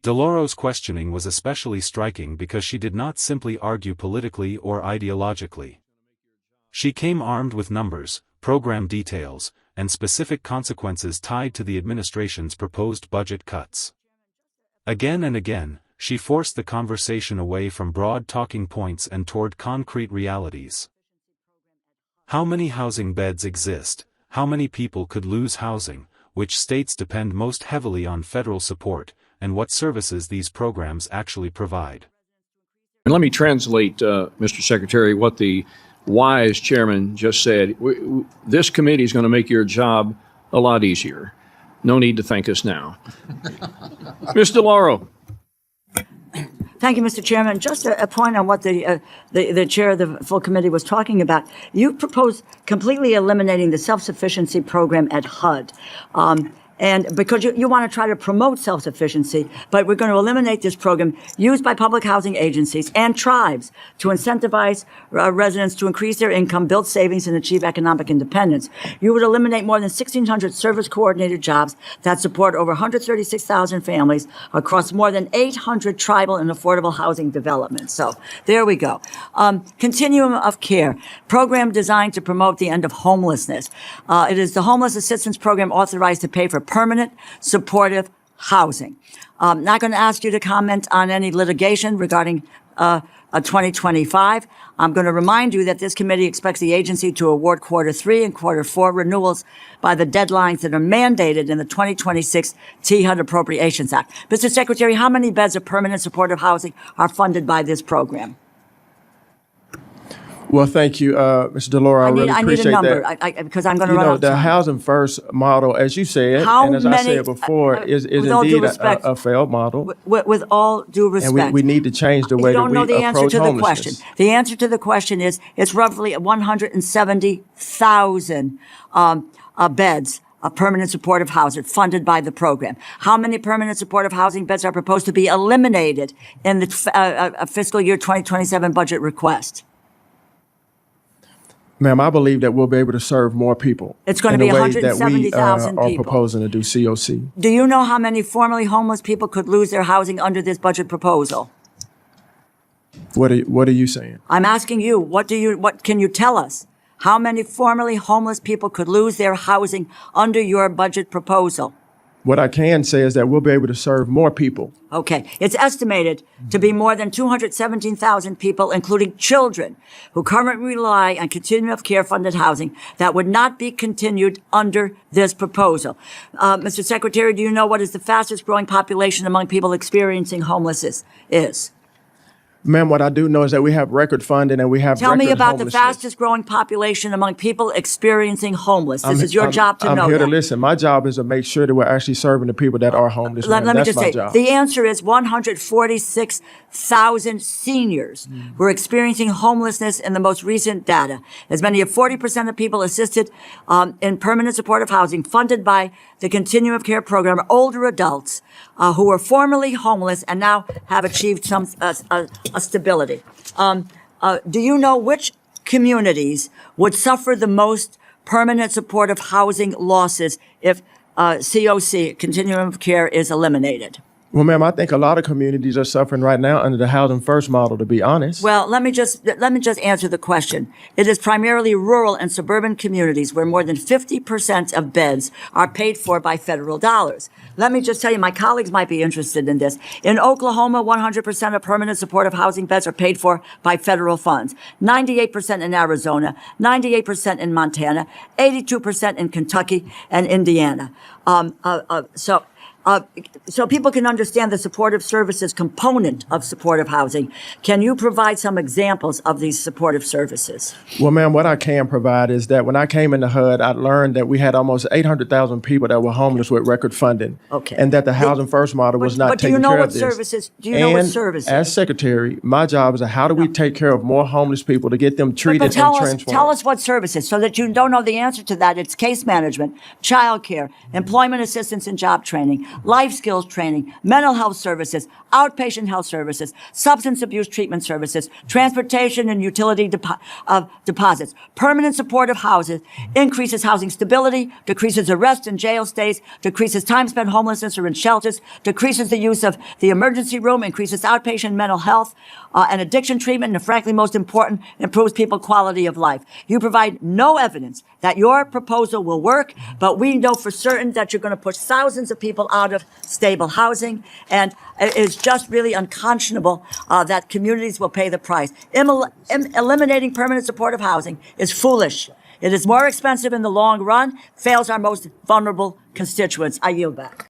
Delauro's questioning was especially striking because she did not simply argue politically or ideologically. She came armed with numbers, program details, and specific consequences tied to the administration's proposed budget cuts. Again and again, she forced the conversation away from broad talking points and toward concrete realities. How many housing beds exist? How many people could lose housing? Which states depend most heavily on federal support, and what services these programs actually provide? And let me translate, Mr. Secretary, what the wise chairman just said. This committee is going to make your job a lot easier. No need to thank us now. Ms. Delauro. Thank you, Mr. Chairman. Just a point on what the chair of the full committee was talking about. You proposed completely eliminating the self-sufficiency program at HUD. And because you want to try to promote self-sufficiency, but we're going to eliminate this program used by public housing agencies and tribes to incentivize residents to increase their income, build savings, and achieve economic independence. You would eliminate more than 1,600 service-coordinated jobs that support over 136,000 families across more than 800 tribal and affordable housing developments. So there we go. Continuum of care, program designed to promote the end of homelessness. It is the homeless assistance program authorized to pay for permanent, supportive housing. Not going to ask you to comment on any litigation regarding 2025. I'm going to remind you that this committee expects the agency to award Q3 and Q4 renewals by the deadlines that are mandated in the 2026 T-HUD Appropriations Act. Mr. Secretary, how many beds of permanent supportive housing are funded by this program? Well, thank you, Mr. Delauro. I really appreciate that. I need a number because I'm going to run out of time. The housing first model, as you said, and as I said before, is indeed a failed model. With all due respect. And we need to change the way that we approach homelessness. You don't know the answer to the question. The answer to the question is it's roughly 170,000 beds of permanent supportive housing funded by the program. How many permanent supportive housing beds are proposed to be eliminated in the fiscal year 2027 budget request? Ma'am, I believe that we'll be able to serve more people. It's going to be 170,000 people. Are proposing to do COC. Do you know how many formerly homeless people could lose their housing under this budget proposal? What are you saying? I'm asking you, what can you tell us? How many formerly homeless people could lose their housing under your budget proposal? What I can say is that we'll be able to serve more people. Okay. It's estimated to be more than 217,000 people, including children, who currently rely on continuum of care funded housing that would not be continued under this proposal. Mr. Secretary, do you know what is the fastest growing population among people experiencing homelessness is? Ma'am, what I do know is that we have record funding and we have Tell me about the fastest growing population among people experiencing homeless. This is your job to know I'm here that. to listen. My job is to make sure that we're actually serving the people that are homeless. Let me That's just my say, job. the answer is 146,000 seniors who are experiencing homelessness in the most recent data. As many as 40% of people assisted in permanent supportive housing funded by the Continuum of Care program are older adults who were formerly homeless and now have achieved some stability. Do you know which communities would suffer the most permanent supportive housing losses if COC, Continuum of Care, is eliminated? Well, ma'am, I think a lot of communities are suffering right now under the Housing First model, to be honest. Well, let me just answer the question. It is primarily rural and suburban communities where more than 50% of beds are paid for by federal dollars. Let me just tell you, my colleagues might be interested in this. In Oklahoma, 100% of permanent supportive housing beds are paid for by federal funds. 98% in Arizona, 98% in Montana, 82% in Kentucky and Indiana. So people can understand the supportive services component of supportive housing. Can you provide some examples of these supportive services? Well, ma'am, what I can provide is that when I came into HUD, I learned that we had almost 800,000 people that were homeless with record funding. Okay. And that the Housing First model was not taking care of this. Do you know what services? As Secretary, my job is how do we take care of more homeless people to get them treated and transformed? Tell us what services, so that you don't know the answer to that. It's case management, child care, employment assistance and job training, life skills training, mental health services, outpatient health services, substance abuse treatment services, transportation and utility deposits, permanent supportive houses, increases housing stability, decreases arrest and jail stays, decreases time spent homelessness or in shelters, decreases the use of the emergency room, increases outpatient mental health and addiction treatment, and frankly, most important, improves people's quality of life. You provide no evidence that your proposal will work, but we know for certain that you're going to push thousands of people out of stable housing, and it's just really unconscionable that communities will pay the price. Eliminating permanent supportive housing is foolish. It is more expensive in the long run, fails our most vulnerable constituents. I yield back.